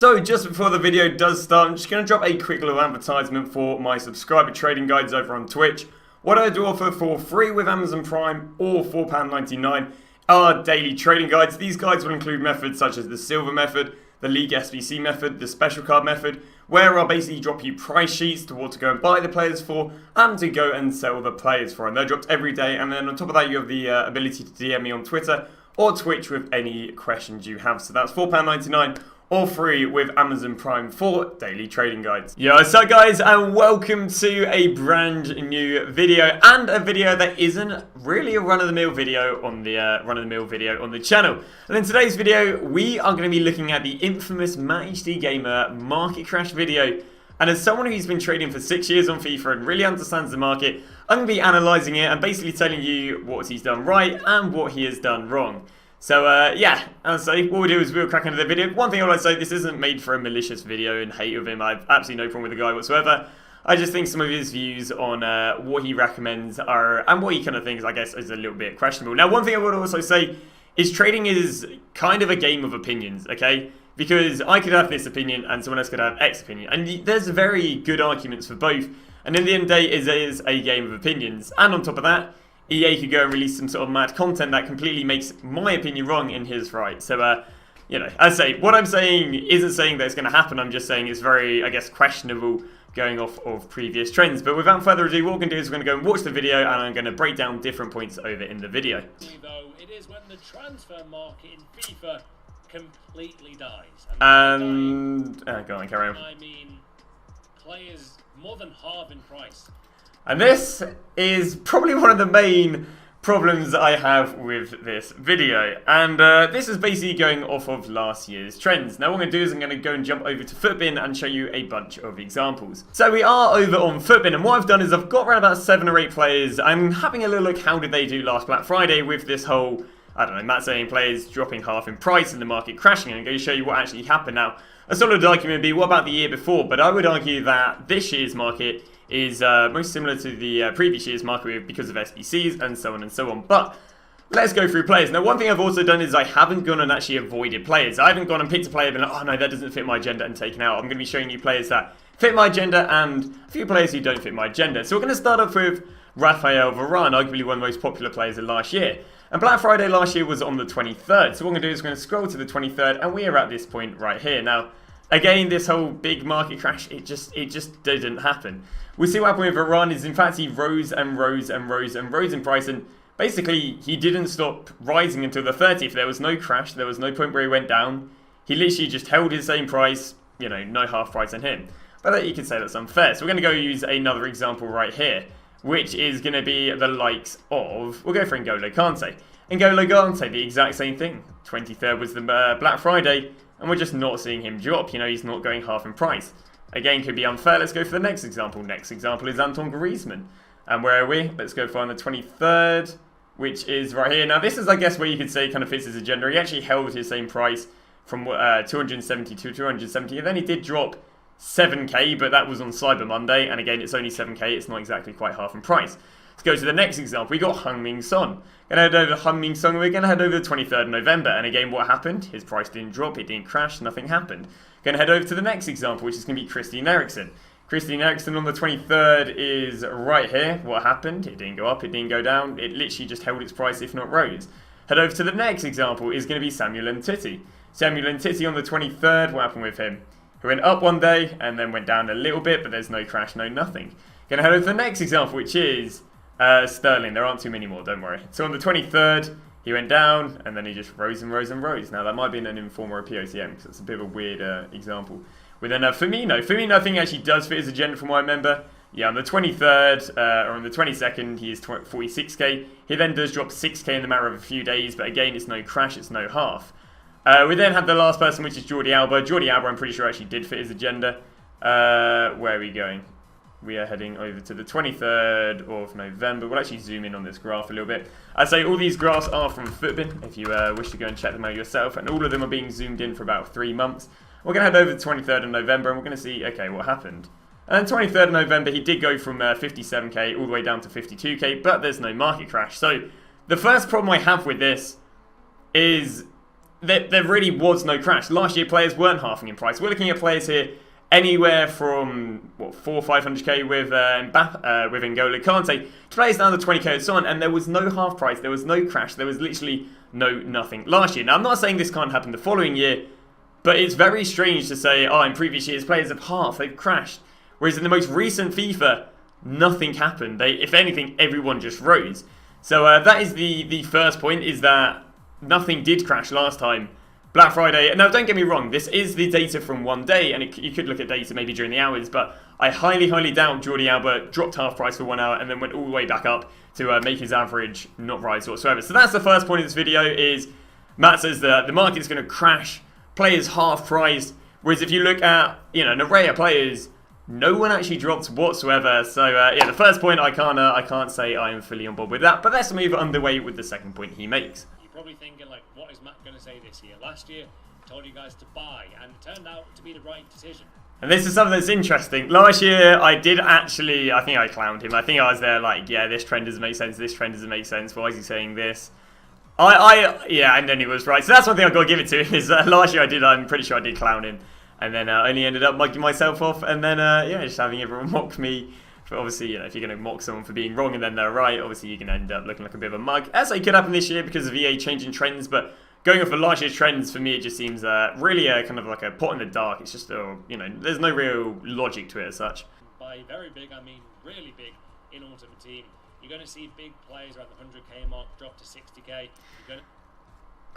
So just before the video does start, I'm just going to drop a quick little advertisement for my subscriber trading guides over on Twitch. What I do offer for free with Amazon Prime or £4.99 are daily trading guides. These guides will include methods such as the silver method, the league SBC method, the special card method, where I'll basically drop you price sheets to what to go and buy the players for and to go and sell the players for. And they're dropped every day, and then on top of that you have the ability to DM me on Twitter or Twitch with any questions you have. So that's £4.99 or free with Amazon Prime for daily trading guides. Yo, what's up guys, and welcome to a brand new video, and a video that isn't really a run-of-the-mill video on the channel. And in today's video, we are going to be looking at the infamous Matthdgamer market crash video. And as someone who's been trading for 6 years on FIFA and really understands the market, I'm going to be analysing it and basically telling you what he's done right and what he has done wrong. So yeah, as I say, what we'll do is we'll crack into the video. One thing I would say, this isn't made for a malicious video and hate of him. I have absolutely no problem with the guy whatsoever. I just think some of his views on what he recommends are, and what he kind of thinks, I guess, is a little bit questionable. Now, one thing I would also say is trading is kind of a game of opinions, okay? Because I could have this opinion and someone else could have X opinion. And there's very good arguments for both. And in the end of the day, it is a game of opinions. And on top of that, EA could go and release some sort of mad content that completely makes my opinion wrong and his right. So, you know, as I say, what I'm saying isn't saying that it's going to happen. I'm just saying it's very, I guess, questionable going off of previous trends. But without further ado, what we're going to do is we're going to go and watch the video, and I'm going to break down different points over in the video. Though it is when the transfer market in FIFA completely dies. And go on, carry on. I mean, players more than half in price. And this is probably one of the main problems I have with this video. And this is basically going off of last year's trends. Now what I'm going to do is I'm going to go and jump over to Footbin and show you a bunch of examples. So we are over on Footbin, and what I've done is I've got around about 7 or 8 players. I'm having a little look, how did they do last Black Friday with this whole, I don't know, Matt saying players dropping half in price and the market crashing. And I'm going to show you what actually happened. Now, a solid argument would be, what about the year before? But I would argue that this year's market is most similar to the previous year's market because of SBCs and so on and so on. But let's go through players. Now, one thing I've also done is I haven't gone and actually avoided players. I haven't gone and picked a player and been like, oh no, that doesn't fit my agenda, and taken out. I'm going to be showing you players that fit my agenda and a few players who don't fit my agenda. So we're going to start off with Raphael Varane, arguably one of the most popular players of last year. And Black Friday last year was on the 23rd. So what we're going to do is we're going to scroll to the 23rd, and we are at this point right here. Now, again, this whole big market crash, it just didn't happen. We see what happened with Varane is, in fact, he rose and rose and rose and rose in price, and basically he didn't stop rising until the 30th. There was no crash, there was no point where he went down. He literally just held his same price, you know, no half price on him. But you could say that's unfair. So we're going to go use another example right here, which is going to be the likes of, we'll go for N'Golo Kante. N'Golo Kante, the exact same thing. 23rd was the Black Friday, and we're just not seeing him drop. You know, he's not going half in price. Again, could be unfair. Let's go for the next example. Next example is Anton Griezmann. And where are we? Let's go for on the 23rd, which is right here. Now, this is, I guess, where you could say kind of fits his agenda. He actually held his same price from 270 to 270. And then he did drop 7k, but that was on Cyber Monday. And again, it's only 7k. It's not exactly quite half in price. Let's go to the next example. We got Heung-min Son. Going to head over to Heung-min Son. We're going to head over the 23rd of November. And again, what happened? His price didn't drop. It didn't crash. Nothing happened. Going to head over to the next example, which is going to be Christian Eriksen. Christian Eriksen on the 23rd is right here. What happened? It didn't go up. It didn't go down. It literally just held its price, if not rose. Head over to the next example is going to be Samuel Umtiti. Samuel Umtiti on the 23rd. What happened with him? He went up one day and then went down a little bit, but there's no crash, no nothing. Going to head over to the next example, which is Sterling. There aren't too many more, don't worry. So on the 23rd, he went down, and then he just rose and rose and rose. Now, that might be an inform or a POTM, because it's a bit of a weird example. With then Firmino. Firmino, I think, actually does fit his agenda from what I remember. Yeah, on the 23rd, or on the 22nd, he is 46k. He then does drop 6k in the matter of a few days, but again, it's no crash, it's no half. We then have the last person, which is Jordi Alba. Jordi Alba, I'm pretty sure, actually did fit his agenda. Where are we going? We are heading over to the 23rd of November. We'll actually zoom in on this graph a little bit. I'd say all these graphs are from Footbin, if you wish to go and check them out yourself. And all of them are being zoomed in for about 3 months. We're going to head over to the 23rd of November, and we're going to see, okay, what happened. And 23rd of November, he did go from 57k all the way down to 52k, but there's no market crash. So the first problem I have with this is there really was no crash. Last year, players weren't halving in price. We're looking at players here anywhere from, what, 400-500k with with N'Golo Kante, to players down to 20k and so on, and there was no half price, there was no crash, there was literally nothing last year. Now, I'm not saying this can't happen the following year, but it's very strange to say, oh, in previous years, players have halved, they've crashed. Whereas in the most recent FIFA, nothing happened. If anything, everyone just rose. So that is the first point, is that nothing did crash last time. Black Friday, now don't get me wrong, this is the data from one day, and you could look at data maybe during the hours, but I highly doubt Jordi Alba dropped half price for 1 hour and then went all the way back up to make his average not rise whatsoever. So that's the first point of this video, is Matt says that the market is going to crash, players half priced, whereas if you look at, an array of players, no one actually dropped whatsoever. So yeah, the first point I can't say I am fully on board with that, but let's move underway with the second point he makes. Probably thinking, like, what is Matt going to say this year? Last year, I told you guys to buy, and it turned out to be the right decision. And this is something that's interesting. Last year, I think I clowned him. I think I was there like, yeah, this trend doesn't make sense, this trend doesn't make sense, why is he saying this? Yeah, and then he was right. So that's one thing I've got to give it to him, is last year I'm pretty sure I did clown him. And then I only ended up mugging myself off, and then, yeah, just having everyone mock me. But obviously, if you're going to mock someone for being wrong and then they're right, obviously you're going to end up looking like a bit of a mug. As it could happen this year because of EA changing trends, but going off of last year's trends, for me, it just seems really kind of like a pot in the dark. It's just, there's no real logic to it as such. By very big, I mean really big in Ultimate Team. You're going to see big players around the 100k mark drop to 60k.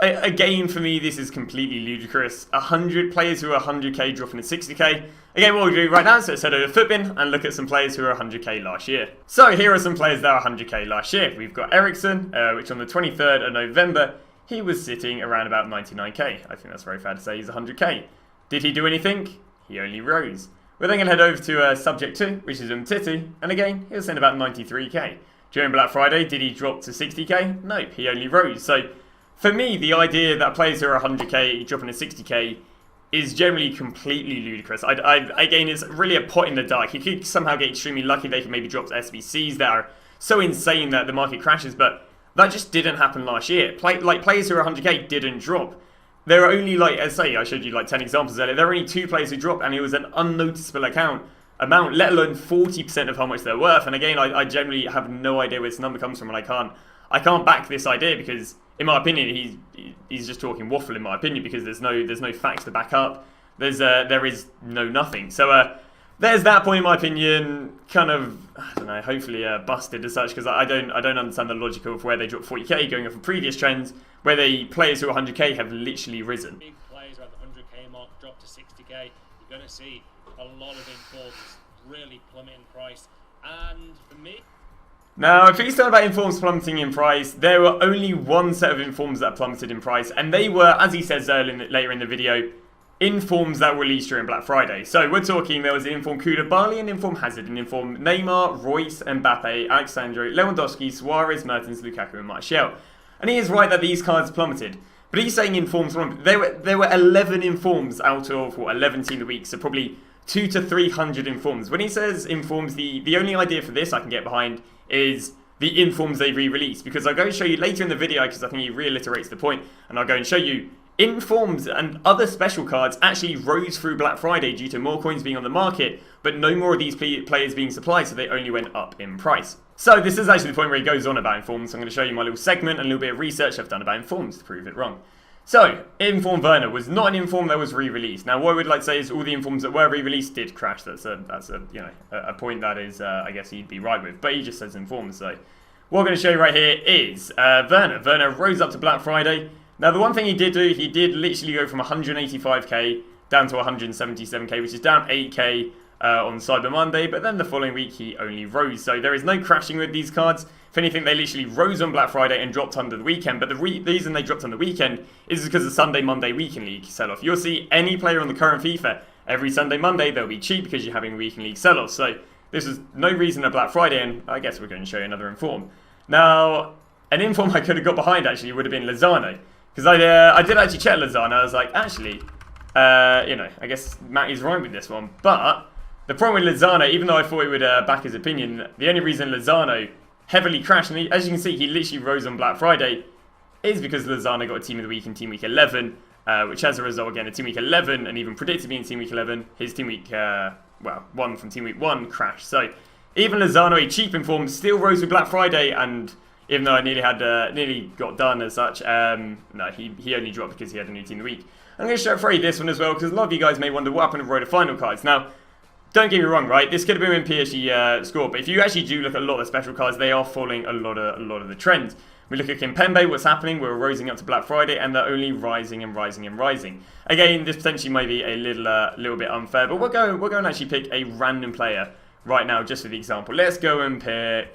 Again, for me, this is completely ludicrous. 100 players who are 100k dropping to 60k. Again, what we'll do right now is let's head over to Footbin and look at some players who are 100k last year. So here are some players that are 100k last year. We've got Ericsson, which on the 23rd of November, he was sitting around about 99k. I think that's very fair to say he's 100k. Did he do anything? He only rose. We're then going to head over to Subject 2, which is Umtiti, and again, he was sitting about 93k. During Black Friday, did he drop to 60k? Nope, he only rose. So for me, the idea that players who are 100k dropping to 60k is generally completely ludicrous. Again, it's really a pot in the dark. You could somehow get extremely lucky. They can maybe drop to SBCs that are so insane that the market crashes, but that just didn't happen last year. Players who are 100k didn't drop. There are only, as say, I showed you 10 examples earlier. There are only 2 players who dropped, and it was an unnoticeable amount, let alone 40% of how much they're worth. And again, I generally have no idea where this number comes from, and I can't back this idea because, in my opinion, he's just talking waffle. In my opinion, because there's no facts to back up. There is nothing. So there's that point, in my opinion, kind of, I don't know, hopefully busted as such, because I don't understand the logic of where they dropped 40k going off of previous trends, where players who are 100k have literally risen. Big players around the 100k mark drop to 60k. You're going to see a lot of informs really plummet in price, and for me. Now, if he's talking about informs plummeting in price, there were only one set of informs that plummeted in price, and they were, as he says later in the video, informs that were released during Black Friday. So we're talking, there was an inform Koulibaly, an inform Hazard, an inform Neymar, Royce, Mbappe, Alexandro, Lewandowski, Suarez, Mertens, Lukaku, and Martial. And he is right that these cards plummeted. But he's saying informs plummeted. There were 11 informs out of, 11 team of the week, so probably 200 to 300 informs. When he says informs, the only idea for this I can get behind is the informs they re-released, because I'll go and show you later in the video, because I think he reiterates the point, and I'll go and show you informs and other special cards actually rose through Black Friday due to more coins being on the market, but no more of these players being supplied, so they only went up in price. So this is actually the point where he goes on about informs. So I'm going to show you my little segment and a little bit of research I've done about informs to prove it wrong. So, Inform Werner was not an inform that was re-released. Now, what I would like to say is all the informs that were re-released did crash. That's a point that is, I guess he'd be right with. But he just says informs. So, what I'm going to show you right here is Werner. Werner rose up to Black Friday. Now, the one thing he did do, he did literally go from 185k down to 177k, which is down 8k on Cyber Monday. But then the following week, he only rose. So, there is no crashing with these cards. If anything, they literally rose on Black Friday and dropped under the weekend. But the reason they dropped on the weekend is because of Sunday, Monday, Weekend League sell-off. You'll see any player on the current FIFA, every Sunday, Monday, they'll be cheap because you're having Weekend League sell-off. So this is no reason at Black Friday, and I guess we're going to show you another inform. Now, an inform I could have got behind, actually, would have been Lozano. Because I did actually check Lozano. I was like, actually, I guess Matt is right with this one. But the problem with Lozano, even though I thought he would back his opinion, the only reason Lozano heavily crashed, and as you can see, he literally rose on Black Friday. is because Lozano got a Team of the Week in Team Week 11, which as a result, again, in Team Week 11, and even predictably in Team Week 11, his Team Week, one from Team Week 1 crashed. So even Lozano, a cheap inform, still rose with Black Friday, and even though I nearly got done as such, no, he only dropped because he had a new Team of the Week. I'm going to show Frey this one as well, because a lot of you guys may wonder what happened to Road of Final cards. Now, don't get me wrong, right? This could have been when PSG scored, but if you actually do look at a lot of the special cards, they are following a lot of the trends. We look at Kimpembe, what's happening? We're rising up to Black Friday, and they're only rising and rising and rising. Again, this potentially may be a little bit unfair, but we'll go and actually pick a random player right now, just for the example. Let's go and pick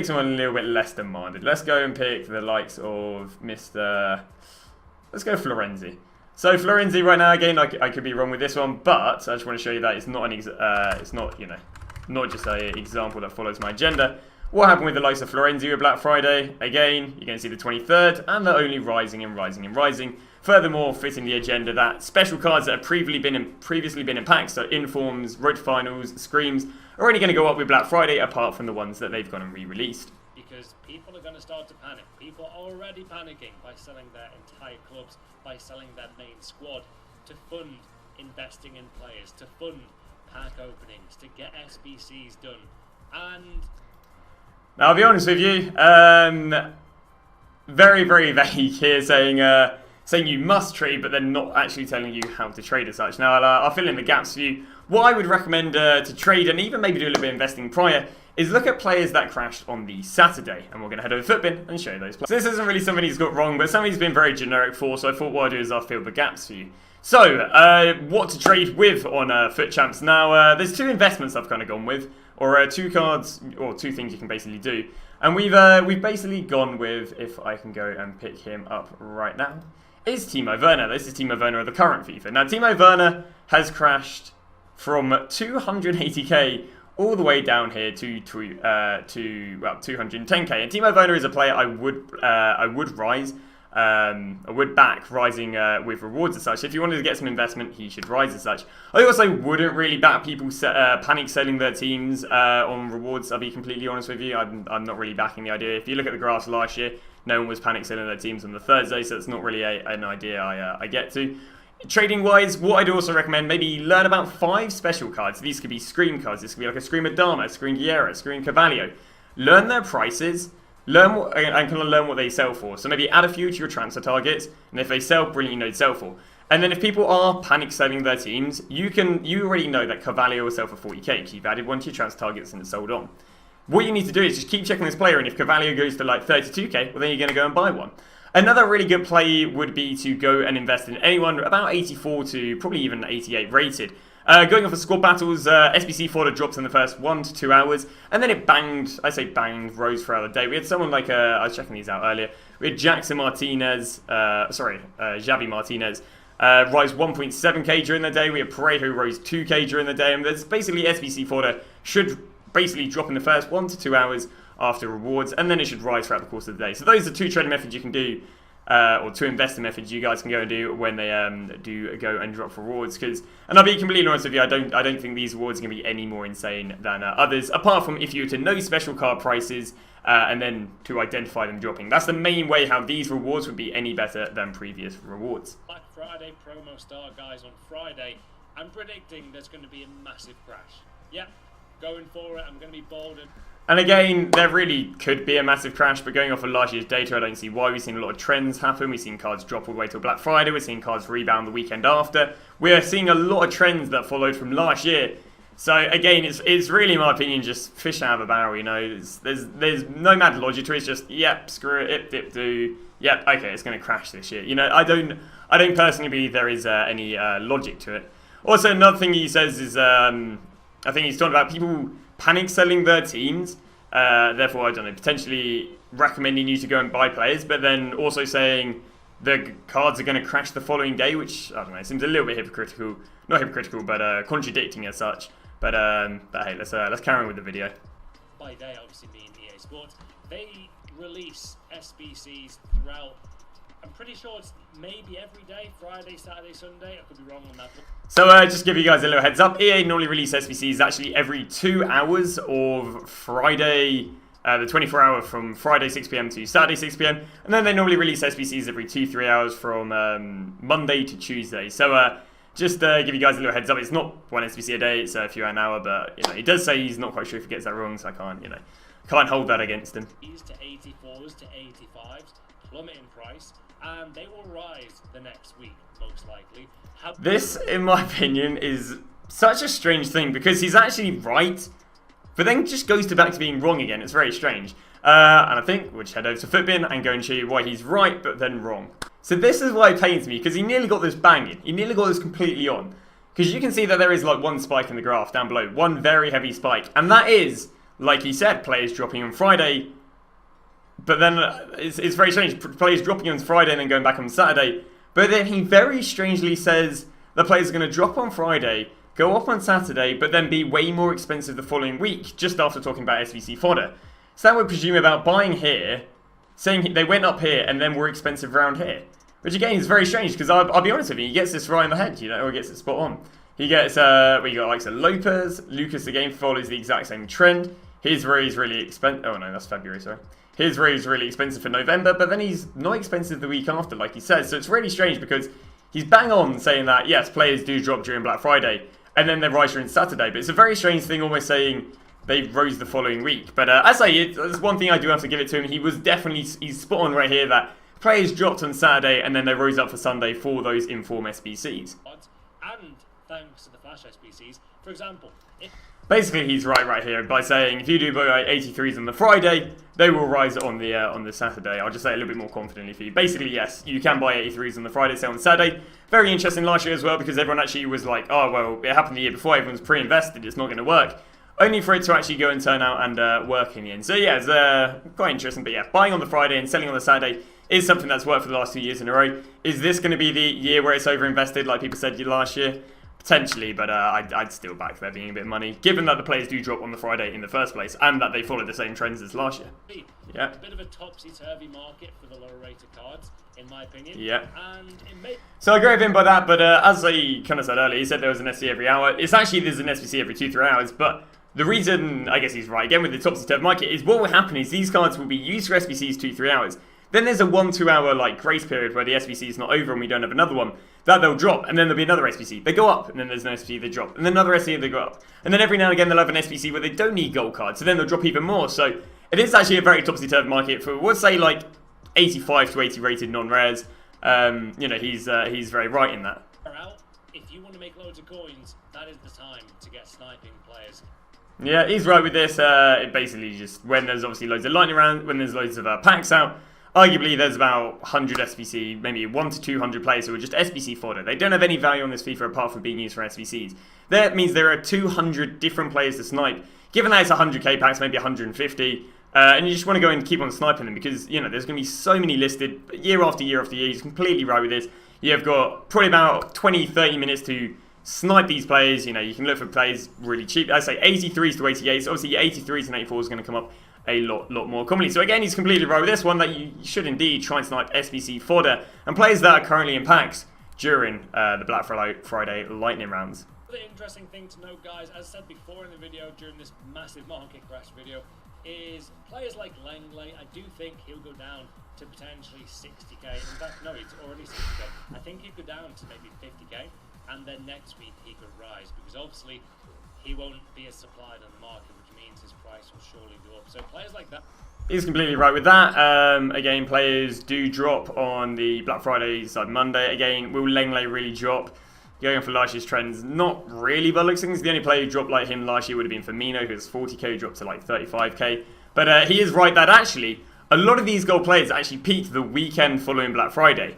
someone a little bit less demanded. Let's go and pick the likes of Mr. Let's go Florenzi. So Florenzi right now, again, I could be wrong with this one, but I just want to show you that it's not not just an example that follows my agenda. What happened with the likes of Florenzi with Black Friday? Again, you're going to see the 23rd, and they're only rising and rising and rising. Furthermore, fitting the agenda that special cards that have previously been in packs, so informs, road finals, screams, are only going to go up with Black Friday, apart from the ones that they've gone and re-released. Because people are going to start to panic. People are already panicking by selling their entire clubs, by selling their main squad, to fund investing in players, to fund pack openings, to get SBCs done. And now, I'll be honest with you, very, very vague here, saying you must trade, but then not actually telling you how to trade as such. Now, I'll fill in the gaps for you. What I would recommend to trade, and even maybe do a little bit of investing prior, is look at players that crashed on the Saturday. And we're going to head over to Footbin and show you those players. So this isn't really something he's got wrong, but something he's been very generic for, so I thought what I'll do is I'll fill the gaps for you. So, what to trade with on Foot Champs. Now, there's two investments I've kind of gone with, or two cards, or two things you can basically do. And we've basically gone with, if I can go and pick him up right now, is Timo Werner. This is Timo Werner of the current FIFA. Now, Timo Werner has crashed from 280k all the way down here to 210k. And Timo Werner is a player I would back rising with rewards as such. If you wanted to get some investment, he should rise as such. I also wouldn't really back people panic selling their teams on rewards. I'll be completely honest with you. I'm not really backing the idea. If you look at the graphs last year, no one was panic selling their teams on the Thursday, so it's not really an idea I get to. Trading wise, what I'd also recommend, maybe learn about 5 special cards. These could be Scream cards. This could be like a Scream Adama, Scream Guerra, Scream Carvalho. Learn their prices. Learn what they sell for. So maybe add a few to your transfer targets, and if they sell, brilliant, you know they sell for. And then if people are panic selling their teams, you already know that Carvalho will sell for 40k because you've added one to your transfer targets and it's sold on. What you need to do is just keep checking this player, and if Carvalho goes to like 32k, well then you're going to go and buy one. Another really good play would be to go and invest in anyone about 84 to probably even 88 rated. Going off of squad battles, SBC fodder drops in the first 1 to 2 hours, and then it banged, rose throughout the day. We had someone like, I was checking these out earlier, we had Javi Martinez, rise 1.7k during the day. We had Parejo who rose 2k during the day, and there's basically SBC fodder should basically drop in the first 1 to 2 hours after rewards, and then it should rise throughout the course of the day. So those are 2 trading methods you can do, or 2 investing methods you guys can go and do when they do go and drop rewards. And I'll be completely honest with you, I don't think these rewards are going to be any more insane than others, apart from if you were to know special card prices and then to identify them dropping. That's the main way how these rewards would be any better than previous rewards. Black Friday promo start, guys, on Friday. I'm predicting there's going to be a massive crash. Yep, going for it. I'm going to be bold. And again, there really could be a massive crash, but going off of last year's data, I don't see why. We've seen a lot of trends happen. We've seen cards drop all the way till Black Friday. We're seeing cards rebound the weekend after. We're seeing a lot of trends that followed from last year. So again, it's really, in my opinion, just fish out of a barrel. You know, there's no mad logic to it. It's just, yep, screw it, dip, do. Yep, okay, it's going to crash this year. You know, I don't personally believe there is any logic to it. Also, another thing he says is, I think he's talking about people panic selling their teams, therefore, I don't know, potentially recommending you to go and buy players, but then also saying the cards are going to crash the following day, which, I don't know, seems a little bit hypocritical. Not hypocritical, but contradicting as such. But hey, let's carry on with the video. By day, obviously being EA Sports, they release SBCs throughout. I'm pretty sure it's maybe every day, Friday, Saturday, Sunday. I could be wrong on that. So just to give you guys a little heads up, EA normally release SBCs actually every 2 hours of Friday the 24-hour from Friday 6 p.m. to Saturday 6 p.m. And then they normally release SBCs every 2-3 hours from Monday to Tuesday. So just give you guys a little heads up. It's not one SBC a day, it's a few an hour, but he does say he's not quite sure if he gets that wrong, so I can't hold that against him. To 84s to 85s plummet in price, and they will rise the next week, most likely. This, in my opinion, is such a strange thing because he's actually right, but then just goes back to being wrong again. It's very strange. And I think we'll just head over to Footbin and go and show you why he's right, but then wrong. So this is why it pains me, because he nearly got this banging. He nearly got this completely on. Because you can see that there is like one spike in the graph down below. One very heavy spike. And that is, like he said, players dropping on Friday. But then it's very strange. Players dropping on Friday and then going back on Saturday. But then he very strangely says the players are going to drop on Friday, go up on Saturday, but then be way more expensive the following week, just after talking about SBC fodder. So that would presume about buying here, saying they went up here and then were expensive around here. Which again is very strange, because I'll be honest with you, he gets this right in the head, or he gets it spot on. He gets, we got like Lopez, Lucas again follows the exact same trend. His raise really expensive, oh no, that's February, sorry. His raise really expensive for November, but then he's not expensive the week after, like he says. So it's really strange, because he's bang on saying that, yes, players do drop during Black Friday, and then they rise during Saturday. But it's a very strange thing, almost saying they rose the following week. But as I say, there's one thing I do have to give it to him. He was definitely, he's spot on right here that players dropped on Saturday, and then they rose up for Sunday for those inform SBCs. And thanks to the Flash SBCs, for example, basically, he's right here by saying if you do buy 83s on the Friday, they will rise on the Saturday. I'll just say it a little bit more confidently for you. Basically, yes, you can buy 83s on the Friday, say on Saturday. Very interesting last year as well, because everyone actually was like, oh, well, it happened the year before, everyone's pre-invested, it's not going to work. Only for it to actually go and turn out and work in the end. So yeah, it's quite interesting. But yeah, buying on the Friday and selling on the Saturday is something that's worked for the last 2 years in a row. Is this going to be the year where it's over-invested, like people said last year? Potentially, but I'd still back there being a bit of money, given that the players do drop on the Friday in the first place, and that they follow the same trends as last year. Yeah. It's a bit of a topsy-turvy market for the lower-rated cards, in my opinion. Yeah. And it may... So I agree with him by that, but as I kind of said earlier, he said there was an SBC every hour. It's actually, there's an SBC every 2-3 hours, but the reason, I guess he's right, again with the topsy-turvy market, is what will happen is these cards will be used for SBCs 2-3 hours. Then there's a 1-2 hour like grace period where the SBC is not over and we don't have another one. That they'll drop, and then there'll be another SBC. They go up, and then there's no SBC, they drop. And then another SBC, they go up. And then every now and again they'll have an SBC where they don't need gold cards, so then they'll drop even more. So it is actually a very topsy-turvy market for, we'll say, like 85 to 80 rated non-rares. He's very right in that. If you want to make loads of coins, that is the time to get sniping players. Yeah, he's right with this. It basically just, when there's obviously loads of lightning rounds, when there's loads of packs out, arguably there's about 100 SBC, maybe 100 to 200 players who are just SBC fodder. They don't have any value on this FIFA apart from being used for SBCs. That means there are 200 different players to snipe. Given that it's 100k packs, maybe 150, and you just want to go and keep on sniping them because, there's going to be so many listed year after year after year. He's completely right with this. You've got probably about 20-30 minutes to snipe these players. You can look for players really cheap. I say 83s to 88s. Obviously, 83s and 84s are going to come up a lot more commonly. So again, he's completely right with this one, that you should indeed try and snipe SBC fodder and players that are currently in packs during the Black Friday lightning rounds. The interesting thing to note, guys, as said before in the video during this massive market crash video, is players like Langley, I do think he'll go down to potentially 60k. In fact, no, it's already 60k. I think he'd go down to maybe 50k, and then next week he could rise, because obviously he won't be as supplied on the market, which means his price will surely go up. So players like that. He's completely right with that. Again, players do drop on the Black Friday side Monday. Again, will Langley really drop? Going for last year's trends, not really by looks of things. The only player who dropped like him last year would have been Firmino, who was 40k, dropped to like 35k. But he is right that actually, a lot of these gold players actually peaked the weekend following Black Friday,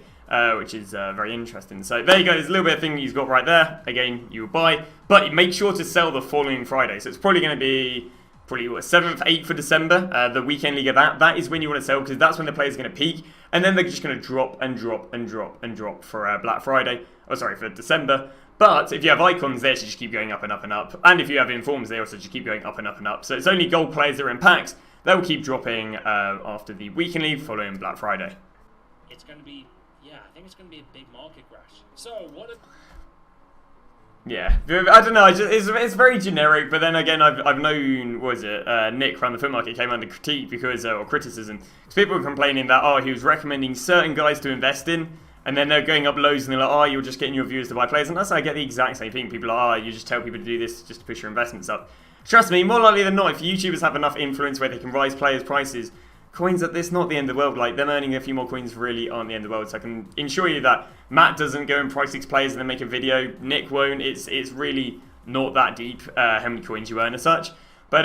which is very interesting. So there you go, there's a little bit of thing he's got right there. Again, you will buy, but make sure to sell the following Friday. So it's probably going to be probably 7th, 8th of December, the weekend league of that. That is when you want to sell, because that's when the players are going to peak, and then they're just going to drop and drop and drop and drop for Black Friday. Oh, sorry, for December. But if you have icons, they actually just keep going up and up and up. And if you have informs, they also just keep going up and up and up. So it's only gold players that are in packs that will keep dropping after the weekend league following Black Friday. It's going to be, I think it's going to be a big market crash. So what if... Yeah, I don't know. It's very generic. But then again, I've known, what was it, Nick from the Foot Market came under critique because or criticism because people were complaining that he was recommending certain guys to invest in, and then they're going up loads and they're like, you're just getting your viewers to buy players, and that's I get the exact same thing. People are, you just tell people to do this just to push your investments up. Trust me, more likely than not, if YouTubers have enough influence where they can rise players' prices, coins, it's not the end of the world. Like, them earning a few more coins really aren't the end of the world. So I can assure you that Matt doesn't go and price 6 players and then make a video. Nick won't. It's really not that deep how many coins you earn as such. But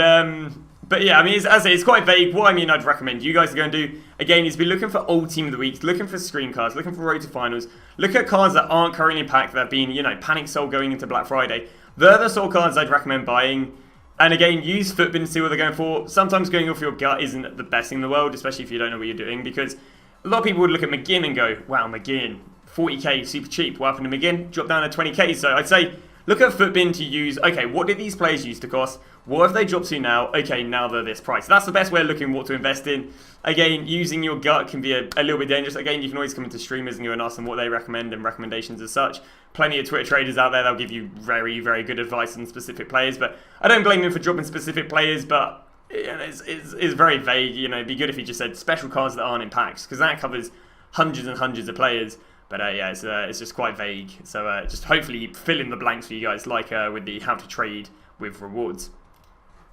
yeah, I mean, it's quite vague. What I mean, I'd recommend you guys to go and do, again, is be looking for old team of the week, looking for screen cards, looking for road to finals, look at cards that aren't currently packed, that have been, panic sold going into Black Friday. They're the sort of cards I'd recommend buying. And again, use Footbin to see what they're going for. Sometimes going off your gut isn't the best thing in the world, especially if you don't know what you're doing, because a lot of people would look at McGinn and go, wow, McGinn, 40k, super cheap. What happened to McGinn? Dropped down to 20k. So I'd say look at Footbin to use, okay, what did these players used to cost? What have they dropped to now? Okay, now they're this price. That's the best way of looking what to invest in. Again, using your gut can be a little bit dangerous. Again, you can always come into streamers and go and ask them what they recommend and recommendations as such. Plenty of Twitter traders out there, they'll give you very, very good advice on specific players. But I don't blame them for dropping specific players, but it's very vague. It'd be good if you just said special cards that aren't in packs, because that covers hundreds and hundreds of players. But yeah, it's just quite vague. So just hopefully fill in the blanks for you guys, like with the how to trade with rewards.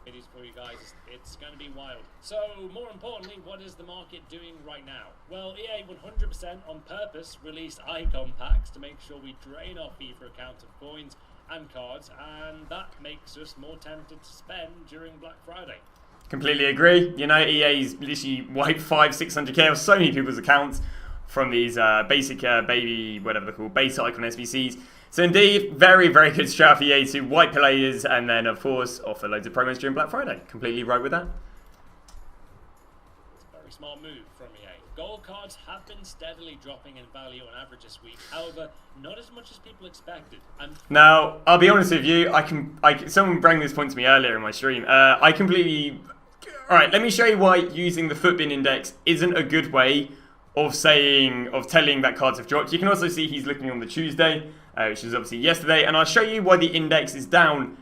It is for you guys. It's going to be wild. So, more importantly, what is the market doing right now? Well, EA 100% on purpose released icon packs to make sure we drain our FIFA account of coins and cards, and that makes us more tempted to spend during Black Friday. Completely agree. EA's literally wiped 500-600k of so many people's accounts from these basic baby, whatever they're called, base icon SBCs. So indeed, very, very good strat for EA to wipe players and then, of course, offer loads of promos during Black Friday. Completely right with that. It's a very smart move from EA. Gold cards have been steadily dropping in value on average this week. However, not as much as people expected. Now, I'll be honest with you. Someone brought this point to me earlier in my stream. I completely... Alright, let me show you why using the Footbin index isn't a good way of telling that cards have dropped. You can also see he's looking on the Tuesday, which is obviously yesterday, and I'll show you why the index is down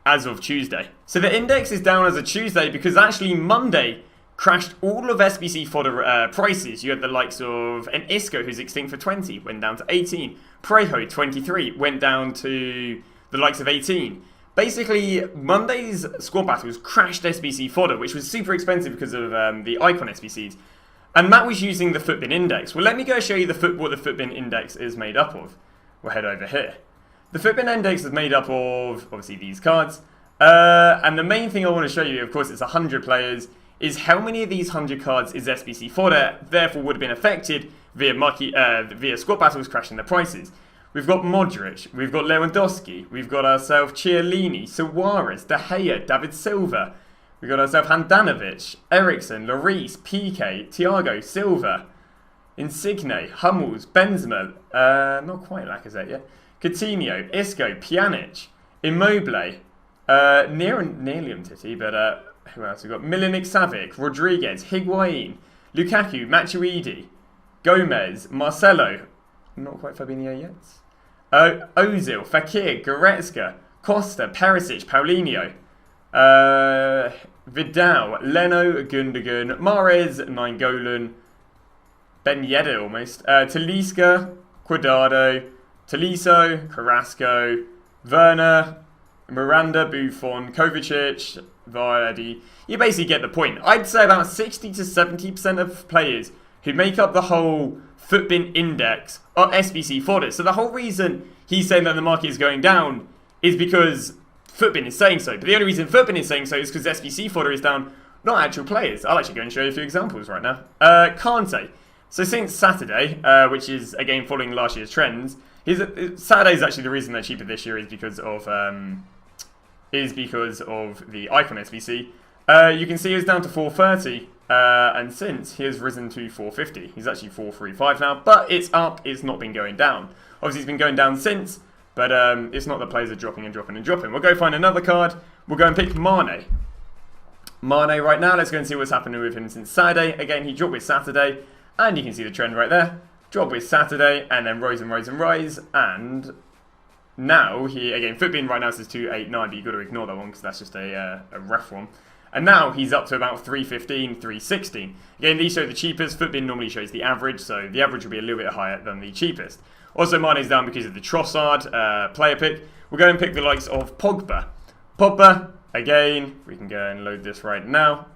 as of Tuesday. So the index is down as of Tuesday because actually Monday crashed all of SBC fodder prices. You had the likes of an Isco, who's extinct for 20, went down to 18. Prejo, 23, went down to the likes of 18. Basically, Monday's squad battles crashed SBC fodder, which was super expensive because of the icon SBCs. And Matt was using the Footbin index. Well, let me go show you what the Footbin index is made up of. We'll head over here. The Footbin index is made up of, obviously, these cards. And the main thing I want to show you, of course, it's 100 players, is how many of these 100 cards is SBC fodder, therefore would have been affected via squad battles crashing their prices. We've got Modric, we've got Lewandowski, we've got ourselves Chiellini, Suarez, De Gea, David Silva. We've got ourselves Handanovic, Ericsson, Lloris, Piqué, Thiago, Silva, Insigne, Hummels, Benzema, not quite Lacazette yet, Coutinho, Isco, Pjanic, Immobile, nearly Umtiti, but who else? We've got Milinkovic Savic, Rodriguez, Higuain, Lukaku, Matuidi, Gomez, Marcelo, not quite Fabinho yet, Ozil, Fekir, Goretzka, Costa, Perisic, Paulinho, Vidal, Leno, Gundogan, Mahrez, Nainggolan, Ben Yedder almost, Talisca, Cuadrado, Tolisso, Carrasco, Werner, Miranda, Buffon, Kovacic, Vardy. You basically get the point. I'd say about 60 to 70% of players who make up the whole Footbin index are SBC fodder. So the whole reason he's saying that the market is going down is because Footbin is saying so. But the only reason Footbin is saying so is because SBC fodder is down, not actual players. I'll actually go and show you a few examples right now. Kante. So since Saturday, which is again following last year's trends, Saturday is actually the reason they're cheaper this year is because of the icon SBC. You can see it's down to 430, and since he has risen to 450. He's actually 435 now, but it's up. It's not been going down. Obviously, it's been going down since, but it's not that players are dropping and dropping and dropping. We'll go find another card. We'll go and pick Mane. Mane right now. Let's go and see what's happening with him since Saturday. Again, he dropped with Saturday. And you can see the trend right there. Drop with Saturday, and then rise and rise and rise. And now, again, Footbin right now says 289, but you've got to ignore that one because that's just a ref one. And now he's up to about 315, 316. Again, these show the cheapest. Footbin normally shows the average, so the average will be a little bit higher than the cheapest. Also, Mane's down because of the Trossard player pick. We'll go and pick the likes of Pogba. Pogba, again, we can go and load this right now.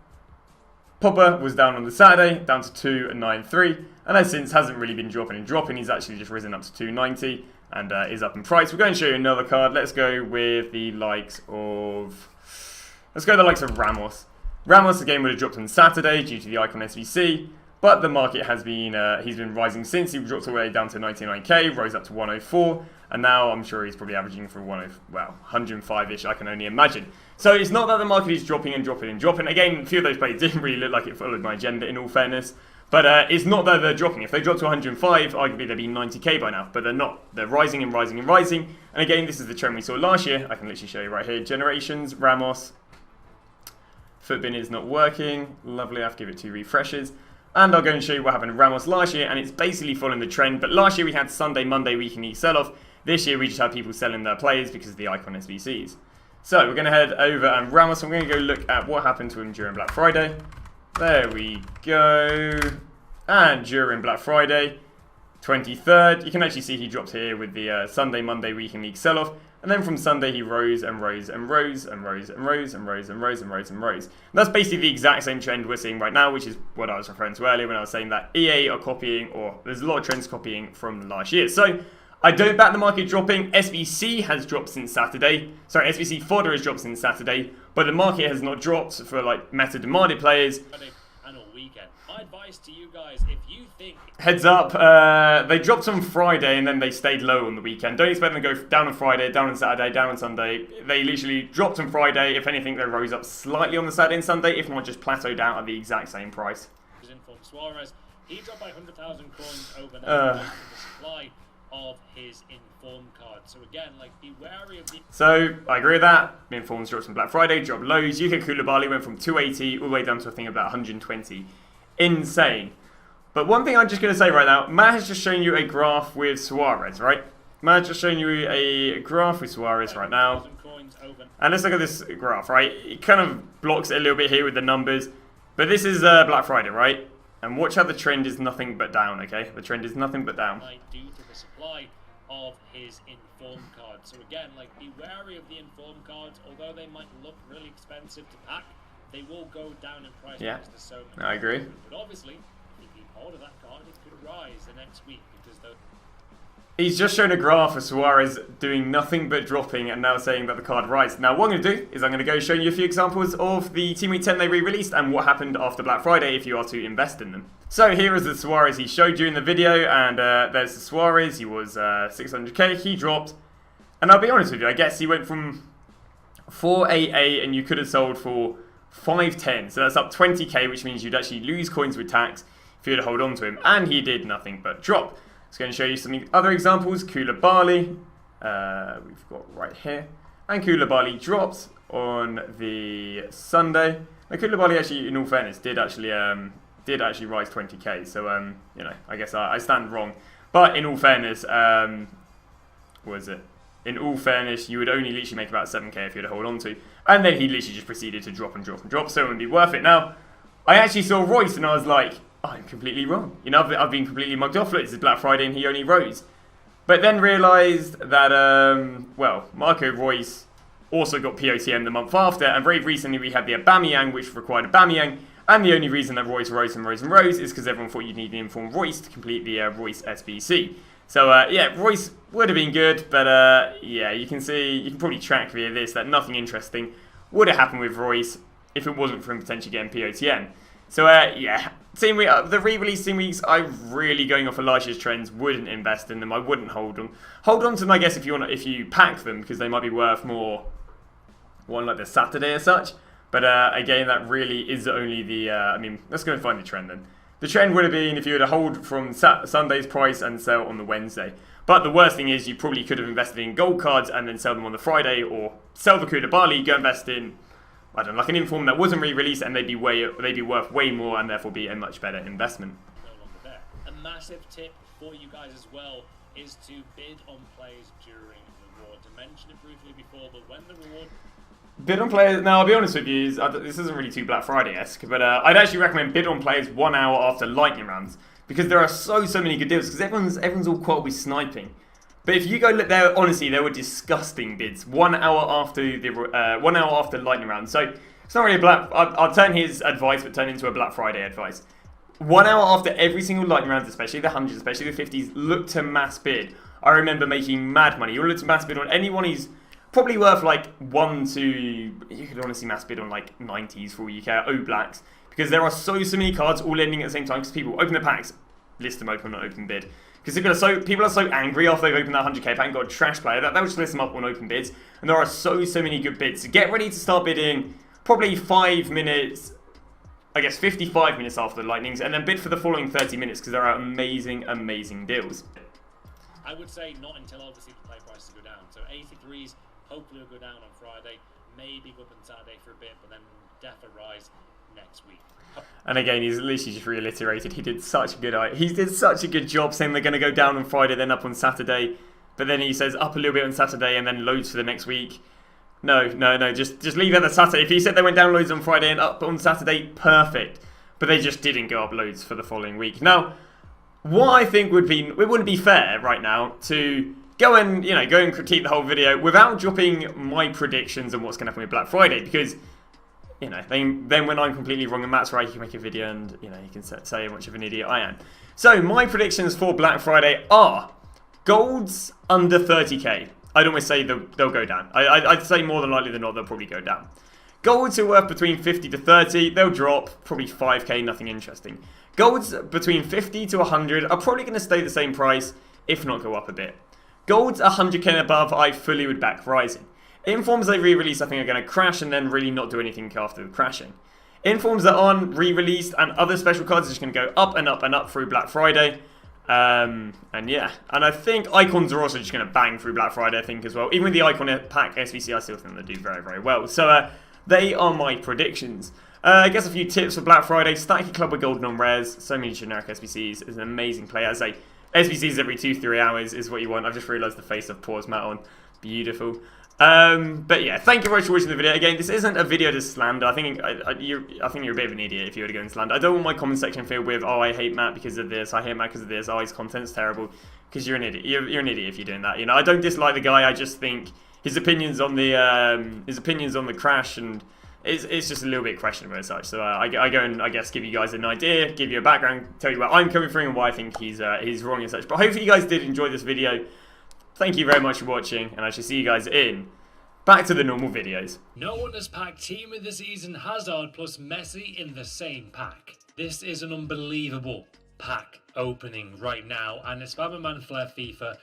Pogba was down on the Saturday, down to 293, and has since hasn't really been dropping and dropping. He's actually just risen up to 290 and is up in price. We're going to show you another card. Let's go with the likes of... Let's go with the likes of Ramos. Ramos again would have dropped on Saturday due to the Icon SBC, but the market has been he's been rising since. He dropped all the way down to 99k, rose up to 104, and now I'm sure he's probably averaging for 105-ish, I can only imagine. So it's not that the market is dropping and dropping and dropping. Again, a few of those players didn't really look like it followed my agenda, in all fairness. But it's not that they're dropping. If they drop to 105, arguably they'd be 90k by now. But they're not. They're rising and rising and rising. And again, this is the trend we saw last year. I can literally show you right here. Generations, Ramos. Footbin is not working. Lovely, I have to give it 2 refreshes. And I'll go and show you what happened to Ramos last year. And it's basically following the trend. But last year we had Sunday, Monday, weekly sell-off. This year we just had people selling their players because of the Icon SBCs. So we're going to head over and Ramos. I'm going to go look at what happened to him during Black Friday. There we go. And during Black Friday, 23rd, you can actually see he dropped here with the Sunday, Monday, weekend league sell-off. And then from Sunday, he rose and rose and rose and rose and rose and rose and rose and rose and rose. And that's basically the exact same trend we're seeing right now, which is what I was referring to earlier when I was saying that EA are copying, or there's a lot of trends copying from last year. So I don't back the market dropping. SBC has dropped since Saturday. Sorry, SBC fodder has dropped since Saturday, but the market has not dropped for like meta demanded players. And all weekend. My advice to you guys, if you think... Heads up, they dropped on Friday and then they stayed low on the weekend. Don't expect them to go down on Friday, down on Saturday, down on Sunday. They literally dropped on Friday. If anything, they rose up slightly on the Saturday and Sunday, if not just plateaued out at the exact same price. Suarez, he dropped by 100,000 coins overnight the supply of his inform card. So again, like, be wary of the... So I agree with that. Informs dropped on Black Friday, dropped lows. UK Koulibaly went from 280 all the way down to I think about 120. Insane. But one thing I'm just going to say right now, Matt has just shown you a graph with Suarez, right? Matt has just shown you a graph with Suarez right now. And let's look at this graph, right? It kind of blocks it a little bit here with the numbers. But this is Black Friday, right? And watch how the trend is nothing but down, okay? The trend is nothing but down. Due to the supply of his inform card. So again, like, be wary of the inform cards. Although they might look really expensive to pack, they will go down in price. Yeah, because there's so many. I agree. But obviously, if you keep hold of that card, it could rise the next week because those... He's just shown a graph of Suarez doing nothing but dropping and now saying that the card rises. Now what I'm going to do is I'm going to go show you a few examples of the Team Week 10 they re-released and what happened after Black Friday if you are to invest in them. So here is the Suarez he showed you in the video, and there's the Suarez. He was 600k, he dropped. And I'll be honest with you, I guess he went from 488 and you could have sold for 510. So that's up 20k, which means you'd actually lose coins with tax if you were to hold on to him. And he did nothing but drop. It's going to show you some other examples. Koulibaly, we've got right here. And Koulibaly dropped on the Sunday. Now Koulibaly actually, in all fairness, did actually rise 20k. So, you know, I guess I stand wrong. But in all fairness, what was it? In all fairness, you would only literally make about 7k if you were to hold on to. And then he literally just proceeded to drop and drop and drop. So it would be worth it. Now, I actually saw Royce and I was like, I'm completely wrong. You know, I've been completely mugged off. Look, this is Black Friday and he only rose. But then realised that, well, Marco Royce also got POTM the month after. And very recently we had the Aubameyang, which required Aubameyang. And the only reason that Royce rose and rose and rose is because everyone thought you'd need an informed Royce to complete the Royce SBC. So, yeah, Royce would have been good. But, yeah, you can see, you can probably track via this that nothing interesting would have happened with Royce if it wasn't for him potentially getting POTM. So, yeah, Team Week, the re-release Team Weeks, I'm really going off of last year's trends, wouldn't invest in them, I wouldn't hold them. Hold on to them, I guess, if you pack them, because they might be worth more on like the Saturday as such. But, again, that really is only the, I mean, let's go and find the trend then. The trend would have been if you were to hold from Sunday's price and sell on the Wednesday. But the worst thing is you probably could have invested in gold cards and then sell them on the Friday, or sell the Koulibaly, go invest in, I don't know, like an inform that wasn't re-released, and they'd be worth way more and therefore be a much better investment. No longer there. A massive tip for you guys as well is to bid on plays during the reward. To mention it briefly before, but when the reward... Bid on players. Now, I'll be honest with you, this isn't really too Black Friday-esque, but I'd actually recommend bid on players 1 hour after lightning rounds, because there are so many good deals. Because everyone's all quite with sniping, but if you go look there, honestly, there were disgusting bids 1 hour after the 1 hour after lightning round. So it's not really a black. I'll turn his advice, but turn into a Black Friday advice. 1 hour after every single lightning round, especially the 100s, especially the 50s, look to mass bid. I remember making mad money. You look to mass bid on anyone who's probably worth like you could honestly mass bid on like 90s for all you care, O-Blacks, because there are so many cards all ending at the same time, because people open the packs, list them open, not open bid. Because people are so angry after they've opened that 100k pack and got a trash player that they'll just list them up on open bids, and there are so many good bids. So get ready to start bidding probably 5 minutes, I guess 55 minutes after the lightnings, and then bid for the following 30 minutes, because there are amazing deals. I would say not until obviously the play prices go down. So 83s hopefully will go down on Friday, maybe go up on Saturday for a bit, but then definitely rise next week. And again, he's literally just reiterated he did such a good job saying they're going to go down on Friday, then up on Saturday, but then he says up a little bit on Saturday and then loads for the next week. No, just leave it at the Saturday. If he said they went down loads on Friday and up on Saturday, perfect. But they just didn't go up loads for the following week. Now, what I think it wouldn't be fair right now to go and critique the whole video without dropping my predictions on what's going to happen with Black Friday, because then when I'm completely wrong and Matt's right, he can make a video and he can say how much of an idiot I am. So my predictions for Black Friday are golds under 30k. I'd almost say they'll go down. I'd say more than likely than not they'll probably go down. Golds are worth between 50 to 30, they'll drop probably 5k, nothing interesting. Golds between 50 to 100 are probably going to stay the same price, if not go up a bit. Golds 100k and above, I fully would back rising. Informs they re-release, I think, are going to crash and then really not do anything after crashing. Informs that aren't re-released and other special cards are just going to go up and up and up through Black Friday. And I think icons are also just going to bang through Black Friday, I think, as well. Even with the icon pack SBC, I still think they do very well. So they are my predictions. I guess a few tips for Black Friday. Stack your club with golden on rares. So many generic SBCs is an amazing play. As I say, SBCs every 2-3 hours is what you want. I've just realised the face I've paused Matt on. Beautiful. But yeah, thank you very much for watching the video. Again, this isn't a video to slander. I think you're a bit of an idiot if you were to go and slander. I don't want my comment section filled with, oh, I hate Matt because of this, I hate Matt because of this, oh, his content's terrible. Because you're an idiot. You're an idiot if you're doing that. I don't dislike the guy. I just think his opinions on the crash and it's just a little bit questionable as such. So I go and I guess give you guys an idea, give you a background, tell you where I'm coming from and why I think he's wrong and such. But hopefully you guys did enjoy this video. Thank you very much for watching, and I shall see you guys in back to the normal videos. No one has packed Team of the Season Hazard plus Messi in the same pack. This is an unbelievable pack opening right now, and it's Spider-Man Flair FIFA.